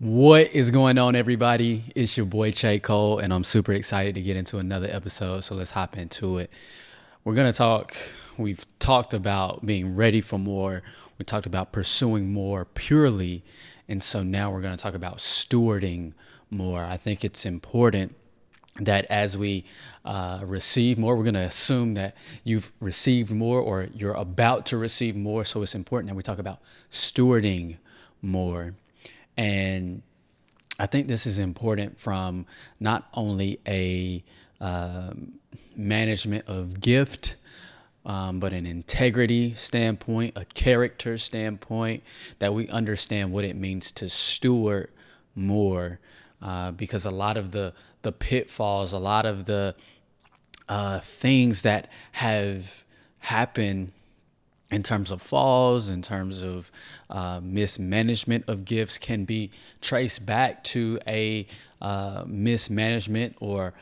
What is going on, everybody? It's your boy Chae Cole, and I'm super excited to get into another episode. So let's hop into it. We're going to talk, we've talked about being ready for more. We talked about pursuing more purely. And so now we're going to talk about stewarding more. I think it's important that as we receive more, we're going to assume that you've received more or you're about to receive more. So it's important that we talk about stewarding more. And I think this is important from not only a management of gift, but an integrity standpoint, a character standpoint, that we understand what it means to steward more. Because a lot of the pitfalls, a lot of the things that have happened in terms of falls, in terms of mismanagement of gifts, can be traced back to a mismanagement or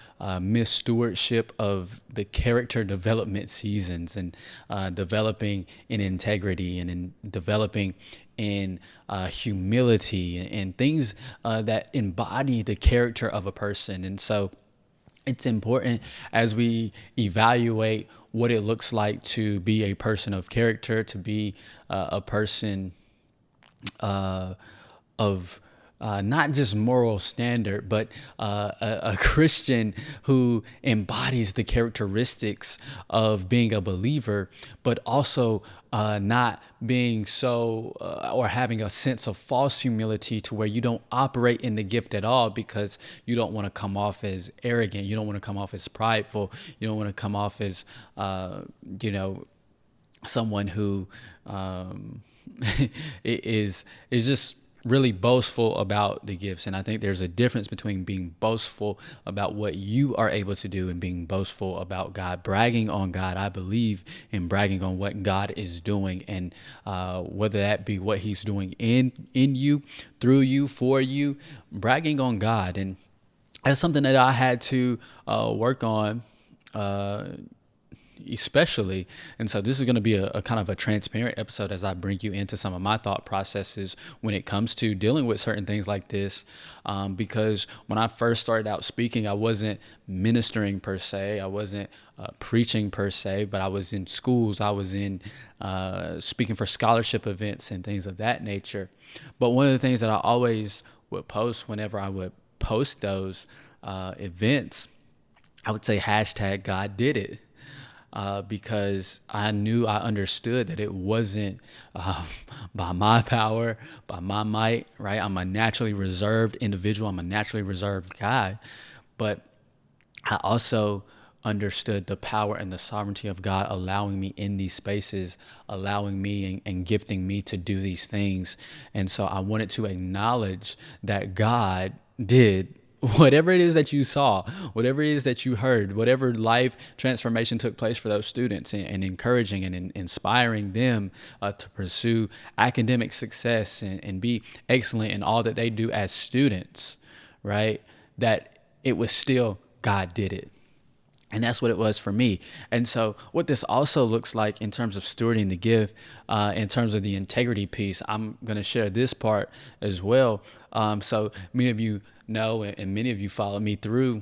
misstewardship of the character development seasons, and developing in integrity and in developing in humility and things that embody the character of a person. And so it's important as we evaluate what it looks like to be a person of character, to be a person of not just moral standard, but a Christian who embodies the characteristics of being a believer, but also not being so or having a sense of false humility to where you don't operate in the gift at all because you don't want to come off as arrogant. You don't want to come off as prideful. You don't want to come off as, someone who is just really boastful about the gifts. And I think there's a difference between being boastful about what you are able to do and being boastful about God, bragging on God. I believe in bragging on what God is doing, and whether that be what he's doing in you, through you, for you, bragging on God. And that's something that I had to work on, especially. And so this is going to be a kind of a transparent episode as I bring you into some of my thought processes when it comes to dealing with certain things like this. Because when I first started out speaking, I wasn't ministering per se. I wasn't preaching per se, but I was in schools. I was in speaking for scholarship events and things of that nature. But one of the things that I always would post whenever I would post those events, I would say hashtag God did it. Because I understood that it wasn't by my power, by my might, right? I'm a naturally reserved individual. I'm a naturally reserved guy. But I also understood the power and the sovereignty of God allowing me in these spaces, allowing me and gifting me to do these things. And so I wanted to acknowledge that God did whatever it is that you saw, whatever it is that you heard, whatever life transformation took place for those students, and encouraging and inspiring them to pursue academic success and be excellent in all that they do as students, right? That it was still God did it. And that's what it was for me. And so what this also looks like in terms of stewarding the gift, in terms of the integrity piece, I'm going to share this part as well. So many of you know, and many of you follow me through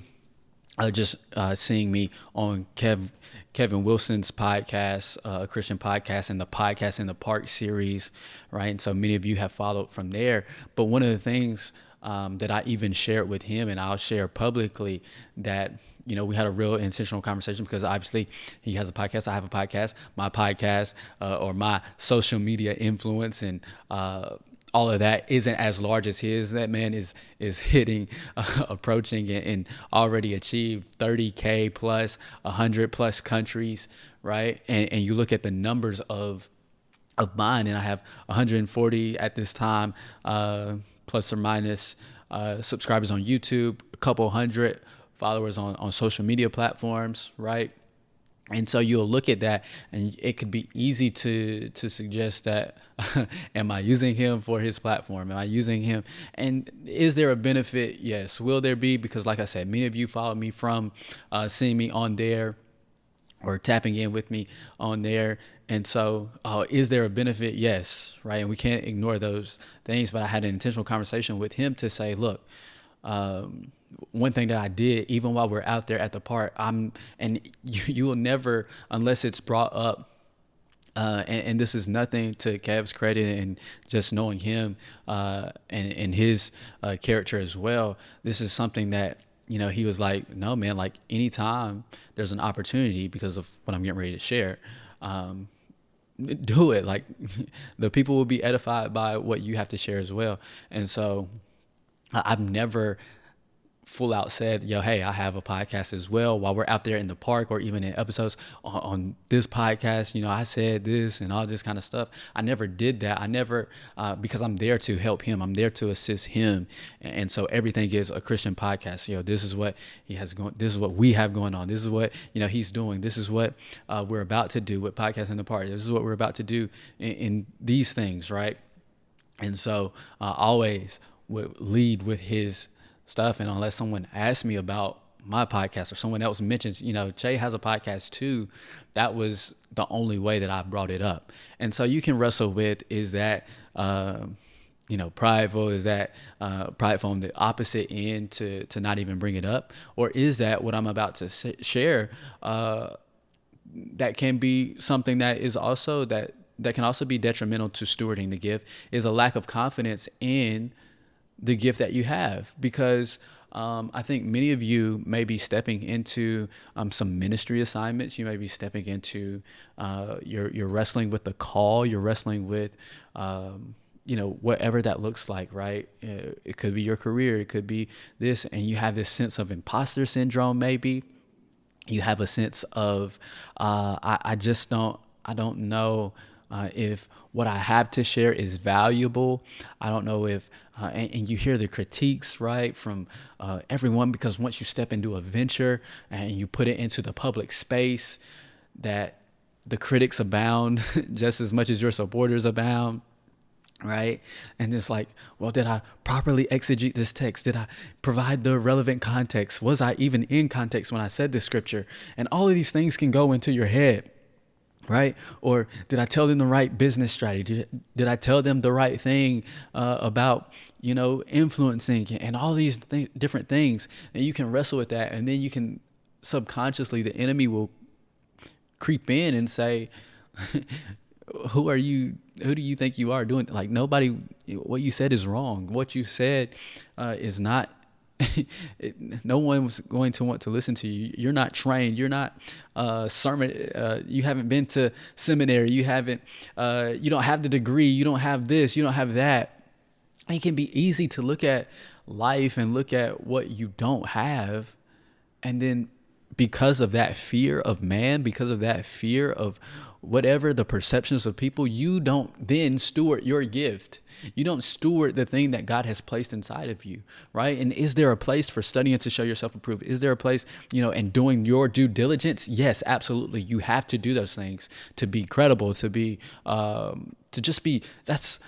just seeing me on Kevin Wilson's podcast, a Christian podcast, and the Podcast in the Park series, right? And so many of you have followed from there. But one of the things that I even shared with him, and I'll share publicly, that we had a real intentional conversation, because obviously he has a podcast, I have a podcast. My podcast or my social media influence and all of that isn't as large as his. That man is hitting, approaching, and already achieved 30K plus, 100 plus countries, right? And you look at the numbers of mine, and I have 140 at this time, plus or minus, subscribers on YouTube, a couple hundred followers on social media platforms, right? And so you'll look at that, and it could be easy to suggest that, am I using him for his platform? Am I using him? And is there a benefit? Yes. Will there be? Because like I said, many of you follow me from seeing me on there or tapping in with me on there. And so, is there a benefit? Yes, right. And we can't ignore those things. But I had an intentional conversation with him to say, look, one thing that I did, even while we're out there at the park, and you will never, unless it's brought up. And this is nothing to Kev's credit and just knowing him and his character as well. This is something that, he was like, no, man, like anytime there's an opportunity because of what I'm getting ready to share, do it. Like the people will be edified by what you have to share as well. And so I've never full out said, yo, hey, I have a podcast as well while we're out there in the park or even in episodes on this podcast. I said this and all this kind of stuff. I never did that. I never, because I'm there to help him. I'm there to assist him. And so everything is a Christian podcast. This is what he has going. This is what we have going on. This is what, he's doing. This is what we're about to do with Podcast in the Park. This is what we're about to do in these things. Right. And so always would lead with his stuff. And unless someone asks me about my podcast or someone else mentions, Chae has a podcast too, that was the only way that I brought it up. And so you can wrestle with, is that, prideful? Is that prideful on the opposite end to not even bring it up? Or is that what I'm about to share that can be something that is also that can also be detrimental to stewarding the gift, is a lack of confidence in the gift that you have? Because I think many of you may be stepping into some ministry assignments. You may be stepping into, you're wrestling with the call. You're wrestling with, whatever that looks like, right? It could be your career. It could be this. And you have this sense of imposter syndrome, maybe. You have a sense of, I don't know if what I have to share is valuable. I don't know if, and you hear the critiques, right, from everyone, because once you step into a venture and you put it into the public space, that the critics abound just as much as your supporters abound, right? And it's like, well, did I properly exegete this text? Did I provide the relevant context? Was I even in context when I said this scripture? And all of these things can go into your head. Right? Or did I tell them the right business strategy? Did I tell them the right thing about, influencing and all these different things? And you can wrestle with that. And then you can subconsciously, the enemy will creep in and say, who are you? Who do you think you are doing? Like, nobody, what you said is wrong. What you said is not. No one was going to want to listen to you. You're not trained. You're not sermon. You haven't been to seminary. You haven't. You don't have the degree. You don't have this. You don't have that. And it can be easy to look at life and look at what you don't have, and then because of that fear of man, because of that fear of whatever the perceptions of people, you don't then steward your gift. You don't steward the thing that God has placed inside of you, right? And is there a place for studying to show yourself approved? Is there a place, and doing your due diligence? Yes, absolutely. You have to do those things to be credible, to be, to just be, that's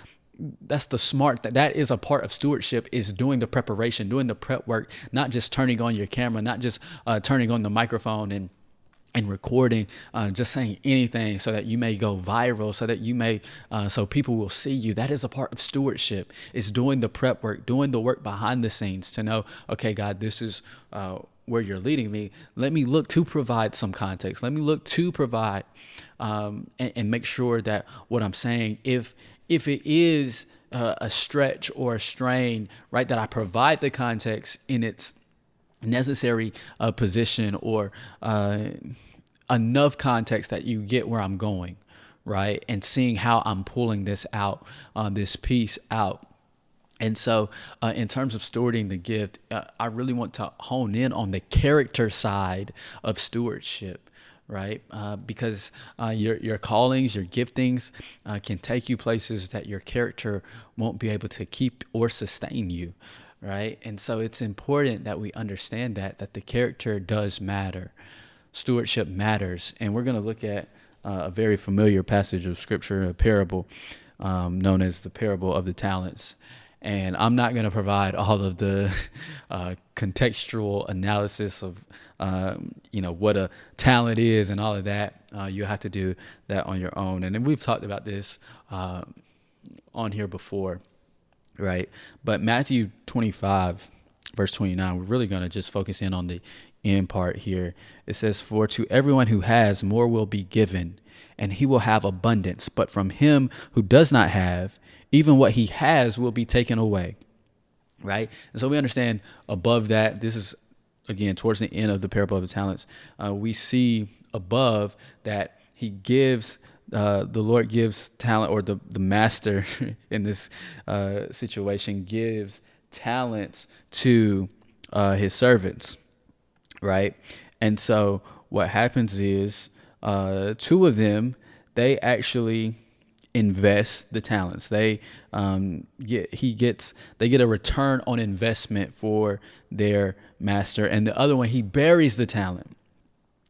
the smart, that is a part of stewardship, is doing the preparation, doing the prep work, not just turning on your camera, not just turning on the microphone and recording, just saying anything so that you may go viral, so that you may, so people will see you. That is a part of stewardship, is doing the prep work, doing the work behind the scenes to know, okay, God, this is where you're leading me. Let me look to provide some context. Let me look to provide and make sure that what I'm saying, if it is a stretch or a strain, right, that I provide the context in its necessary position, or enough context that you get where I'm going, right? And seeing how I'm pulling this out, this piece out. And so in terms of stewarding the gift, I really want to hone in on the character side of stewardship, right? Because your callings, your giftings can take you places that your character won't be able to keep or sustain you, right? And so it's important that we understand that the character does matter. Stewardship matters. And we're going to look at a very familiar passage of scripture, a parable known as the parable of the talents. And I'm not going to provide all of the contextual analysis of, what a talent is and all of that. You have to do that on your own. And then we've talked about this on here before, right? But Matthew 25, verse 29, we're really going to just focus in on the end part here. It says, "For to everyone who has, more will be given, and he will have abundance. But from him who does not have, even what he has will be taken away." Right? And so we understand above that, this is, again, towards the end of the parable of the talents, we see above that he gives, the Lord gives talent, or the master in this situation gives talents to his servants, right? And so what happens is two of them, they actually invest the talents. They get a return on investment for their master, and the other one, he buries the talent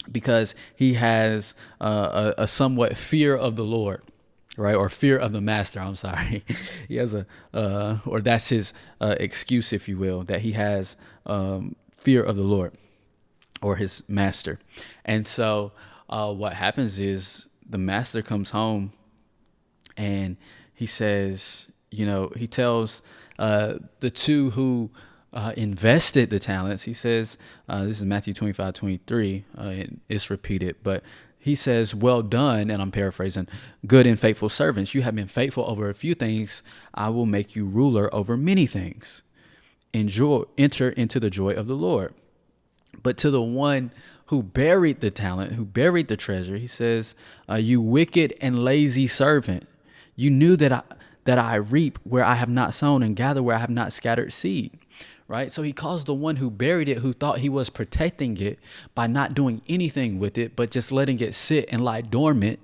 because he has a somewhat fear of the Lord, right? Or fear of the master. I'm sorry. He has or that's his excuse, if you will, that he has fear of the Lord or his master. And so what happens is the master comes home and he says, he tells the two who invested the talents, he says, this is Matthew 25:23, it's repeated, but he says, "Well done," and I'm paraphrasing, "good and faithful servants. You have been faithful over a few things. I will make you ruler over many things. Enter into the joy of the Lord." But to the one who buried the talent, who buried the treasure, he says, "You wicked and lazy servant. You knew that I reap where I have not sown and gather where I have not scattered seed." Right? So he calls the one who buried it, who thought he was protecting it by not doing anything with it, but just letting it sit and lie dormant.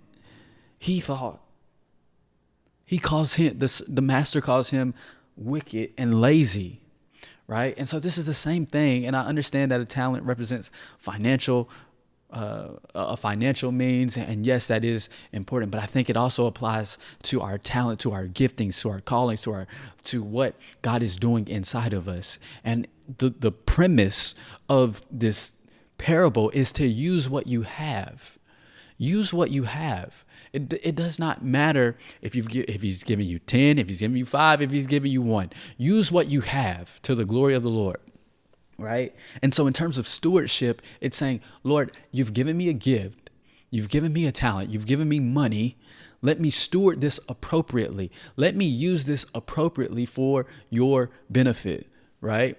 He calls him, the master calls him wicked and lazy. Right? And so this is the same thing. And I understand that a talent represents a financial means. And yes, that is important. But I think it also applies to our talent, to our giftings, to our callings, to what God is doing inside of us. And the premise of this parable is to use what you have. Use what you have. It does not matter if he's giving you 10, if he's giving you 5, if he's giving you 1. Use what you have to the glory of the Lord. Right? And so in terms of stewardship, it's saying, Lord, you've given me a gift. You've given me a talent. You've given me money. Let me steward this appropriately. Let me use this appropriately for your benefit. Right?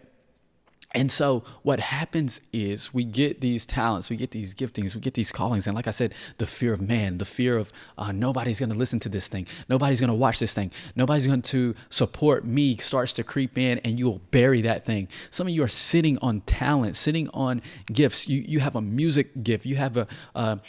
And so what happens is we get these talents, we get these giftings, we get these callings. And like I said, the fear of man, the fear of nobody's going to listen to this thing. Nobody's going to watch this thing. Nobody's going to support me starts to creep in, and you'll bury that thing. Some of you are sitting on talent, sitting on gifts. You have a music gift. You have a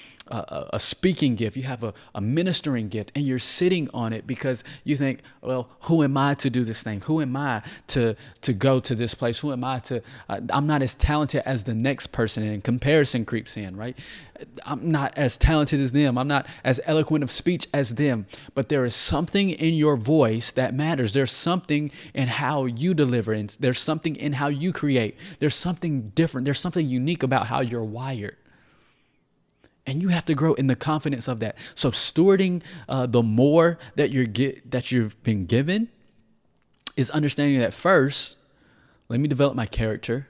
speaking gift. You have a ministering gift, and you're sitting on it because you think, well, who am I to do this thing? Who am I to go to this place? Who am I to, I'm not as talented as the next person, and comparison creeps in, right? I'm not as talented as them. I'm not as eloquent of speech as them, but there is something in your voice that matters. There's something in how you deliver, and there's something in how you create. There's something different. There's something unique about how you're wired. And you have to grow in the confidence of that. So stewarding the more that you've been given is understanding that first, let me develop my character.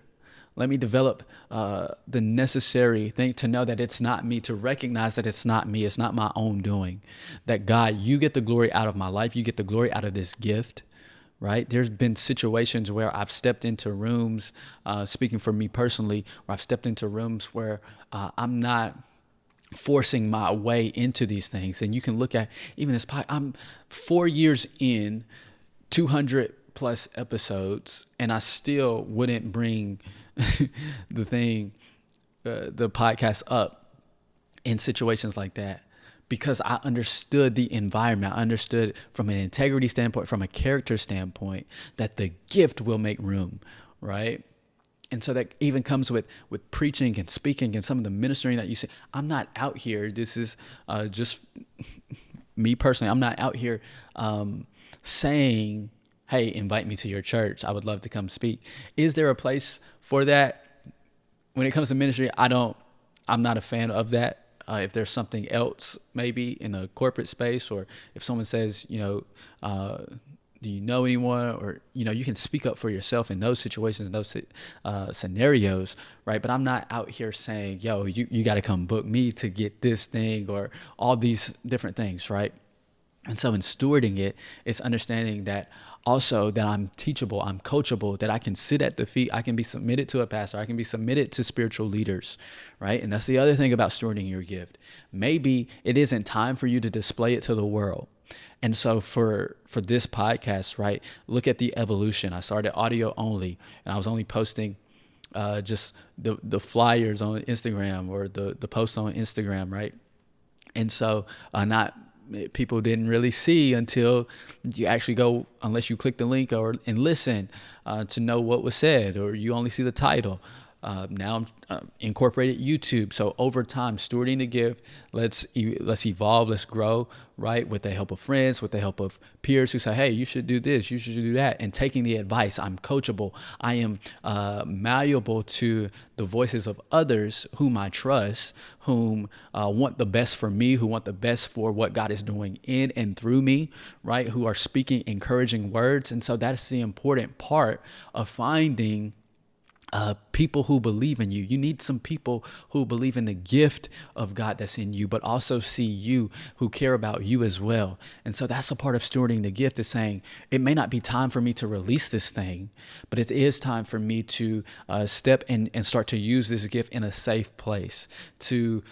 Let me develop the necessary thing to know that it's not me, to recognize that it's not me. It's not my own doing. That God, you get the glory out of my life. You get the glory out of this gift. Right? There's been situations where I've stepped into rooms, speaking for me personally, where I've stepped into rooms where I'm not forcing my way into these things. And you can look at even this I'm 4 years in, 200 plus episodes, and I still wouldn't bring the podcast up in situations like that, because I understood the environment. I understood from an integrity standpoint, from a character standpoint, that the gift will make room, right? And so that even comes with preaching and speaking and some of the ministering that you see. I'm not out here. This is just me personally. I'm not out here saying hey, invite me to your church. I would love to come speak. Is there a place for that? When it comes to ministry, I'm not a fan of that. If there's something else, maybe in a corporate space, or if someone says, do you know anyone, or, you can speak up for yourself in those situations, in those scenarios, right? But I'm not out here saying, yo, you got to come book me to get this thing, or all these different things, right? And so in stewarding it, it's understanding that also that I'm teachable, I'm coachable, that I can sit at the feet, I can be submitted to a pastor, I can be submitted to spiritual leaders, right? And that's the other thing about stewarding your gift. Maybe it isn't time for you to display it to the world. And so for this podcast, right, look at the evolution. I started audio only, and I was only posting just the flyers on Instagram, or the posts on Instagram, right? And so people didn't really see until you actually go, unless you click the link and listen to know what was said, or you only see the title. Now I'm incorporated YouTube. So over time, stewarding the gift, let's evolve, let's grow, right? With the help of friends, with the help of peers who say, hey, you should do this, you should do that. And taking the advice, I'm coachable. I am malleable to the voices of others whom I trust, whom want the best for me, who want the best for what God is doing in and through me, right? Who are speaking encouraging words. And so that's the important part of finding people who believe in you. You need some people who believe in the gift of God that's in you, but also see you, who care about you as well. And so that's a part of stewarding the gift, is saying, it may not be time for me to release this thing, but it is time for me to step in and start to use this gift in a safe place, to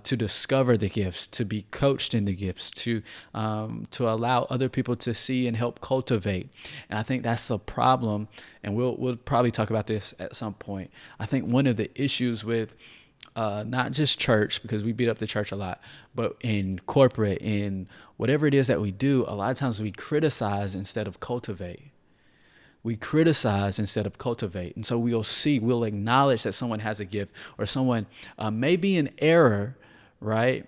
discover the gifts, to be coached in the gifts, to allow other people to see and help cultivate. And I think that's the problem. And we'll probably talk about this at some point. I think one of the issues with not just church, because we beat up the church a lot, but in corporate, in whatever it is that we do, a lot of times we criticize instead of cultivate. We criticize instead of cultivate. And so we'll acknowledge that someone has a gift, or someone may be in error, right?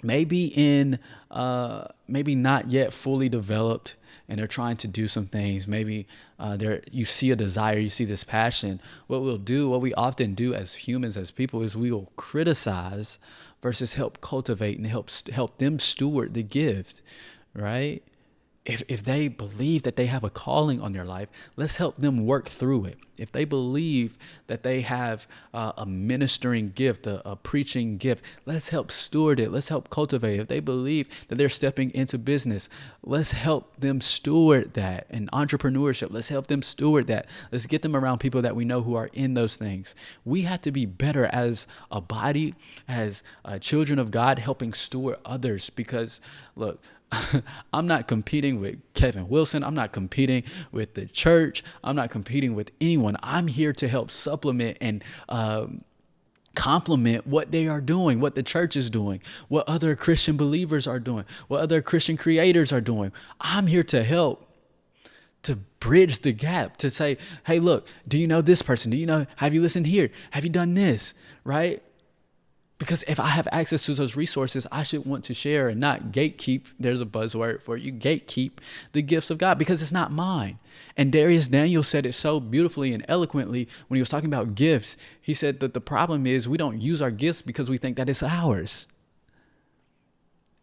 Maybe not yet fully developed, and they're trying to do some things. Maybe you see a desire, you see this passion. What we often do as humans, as people, is we will criticize versus help cultivate and help them steward the gift, right? If they believe that they have a calling on their life, let's help them work through it. If they believe that they have a ministering gift, a preaching gift, let's help steward it. Let's help cultivate it. If they believe that they're stepping into business, let's help them steward that. And entrepreneurship, let's help them steward that. Let's get them around people that we know who are in those things. We have to be better as a body, as children of God, helping steward others, because look, I'm not competing with Kevin Wilson. I'm not competing with the church. I'm not competing with anyone. I'm here to help supplement and complement what they are doing, what the church is doing, what other Christian believers are doing, what other Christian creators are doing. I'm here to help, to bridge the gap, to say, hey, look, do you know this person? Have you listened here? Have you done this? Right? Because if I have access to those resources, I should want to share and not gatekeep. There's a buzzword for you, gatekeep the gifts of God, because it's not mine. And Darius Daniel said it so beautifully and eloquently when he was talking about gifts. He said that the problem is we don't use our gifts because we think that it's ours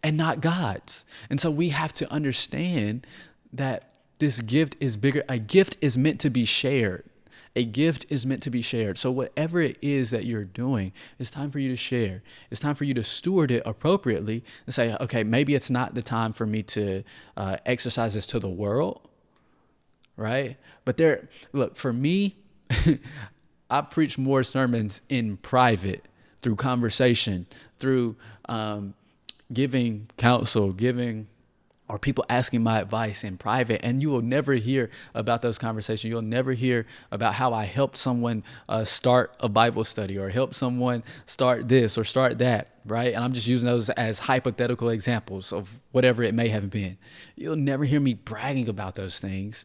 and not God's. And so we have to understand that this gift is bigger. A gift is meant to be shared. A gift is meant to be shared. So whatever it is that you're doing, it's time for you to share. It's time for you to steward it appropriately and say, okay, maybe it's not the time for me to exercise this to the world, right? But look, for me, I preach more sermons in private, through conversation, through giving counsel, or people asking my advice in private. And you will never hear about those conversations. You'll never hear about how I helped someone start a Bible study, or help someone start this or start that, right? And I'm just using those as hypothetical examples of whatever it may have been. You'll never hear me bragging about those things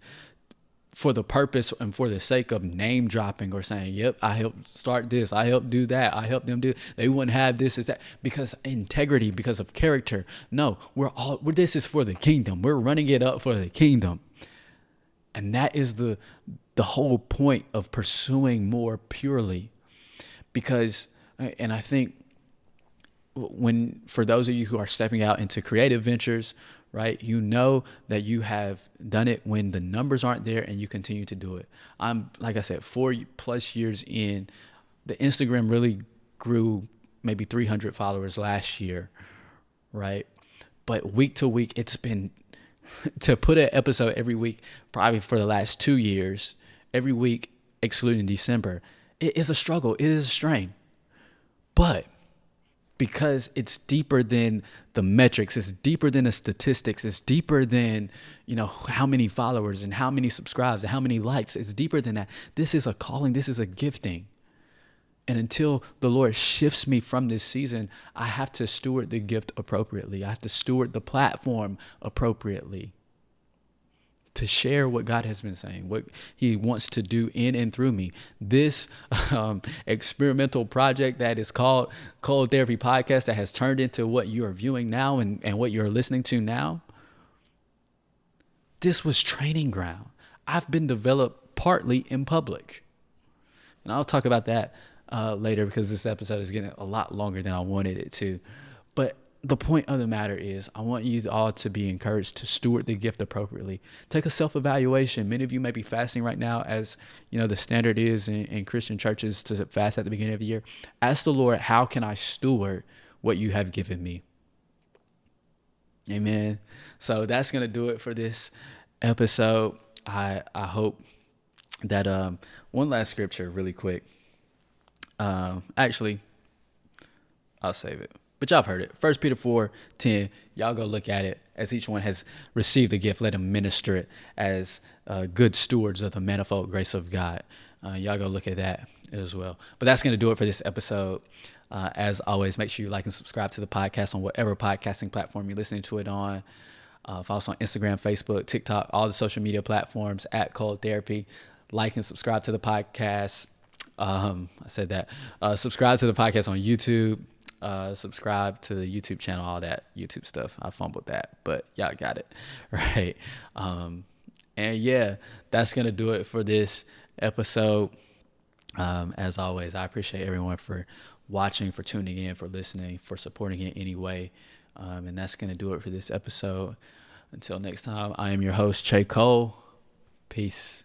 for the purpose and for the sake of name dropping, or saying, yep, I helped start this, I helped do that, I helped them do, they wouldn't have this, is that, because integrity, because of character. No, this is for the kingdom. We're running it up for the kingdom. And that is the whole point of pursuing more purely. Because, and I think for those of you who are stepping out into creative ventures, right, you know that you have done it when the numbers aren't there and you continue to do it. I'm, like I said, 4+ years in. The Instagram really grew maybe 300 followers last year, right? But week to week, it's been to put an episode every week, probably for the last 2 years, every week, excluding December. It is a struggle. It is a strain. But because it's deeper than the metrics, it's deeper than the statistics, it's deeper than, how many followers and how many subscribes and how many likes. It's deeper than that. This is a calling. This is a gifting. And until the Lord shifts me from this season, I have to steward the gift appropriately. I have to steward the platform appropriately to share what God has been saying, what he wants to do in and through me. This experimental project that is called Cold Therapy Podcast, that has turned into what you are viewing now and what you're listening to now, this was training ground. I've been developed partly in public. And I'll talk about that later, because this episode is getting a lot longer than I wanted it to. But the point of the matter is, I want you all to be encouraged to steward the gift appropriately. Take a self-evaluation. Many of you may be fasting right now, as the standard is in Christian churches to fast at the beginning of the year. Ask the Lord, how can I steward what you have given me? Amen. So that's going to do it for this episode. I hope that one last scripture really quick. Actually, I'll save it. But y'all have heard it. 1 Peter 4:10. Y'all go look at it. As each one has received a gift, let him minister it as good stewards of the manifold grace of God. Y'all go look at that as well. But that's going to do it for this episode. As always, make sure you like and subscribe to the podcast on whatever podcasting platform you're listening to it on. Follow us on Instagram, Facebook, TikTok, all the social media platforms at Cold Therapy. Like and subscribe to the podcast. I said that. Subscribe to the podcast on YouTube. Subscribe to the YouTube channel, all that YouTube stuff. I fumbled that, but y'all got it right. And yeah, that's going to do it for this episode. As always, I appreciate everyone for watching, for tuning in, for listening, for supporting it anyway. And that's going to do it for this episode. Until next time, I am your host, Chae Cole. Peace.